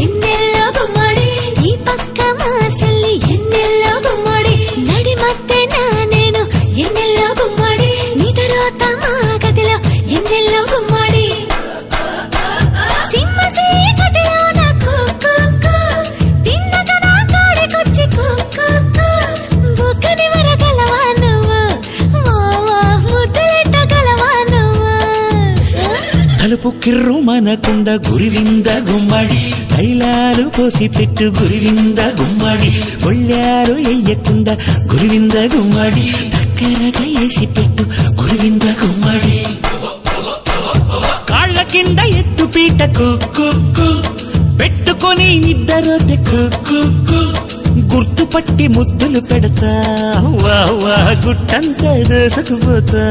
ಎನ್ನೆಲ್ಲೋ ಗುಮ್ಮಡಿ ಈ ಪಕ್ಕ ಮಾಸಲ್ಲಿ ಎನ್ನೆಲ್ಲೋ ಗುಮ್ಮಡಿ ನಡಿ ಮತ್ತೆ ನಾನೇನು ಎನ್ನೆಲ್ಲೋ ಗುಮ್ಮಡಿ ನಿದರೋತ ಮಾಗದಿಲ ಎನ್ನೆಲ್ಲೋ ಗುಮ್ಮಡಿ సింహసీ కటిలోన కుక్కు తిన్నగన కాడికొచ్చి కుక్కు బుక్కని వరగలవా నువ్వు మావా ముద్దలెట్టగలవా నువ్వు తలుపు కిర్రు మనకుండ గురివింద గుమ్మడి తైలాలు పోసి పెట్టు గురివింద గుమ్మడి ఒళ్ళారు ఎయ్యకుండ గురివింద గుమ్మడి దగ్గరగా వేసి పెట్టు గురివింద గుమ్మడి కాళ్ళ కింద ఎత్తు పీట కుక్కు పెట్టుకొని నిద్దరోతే కుక్కు గుర్తుపట్టి ముద్దులు పెడతా వా వా గుట్టంతా దోసుకుపోతా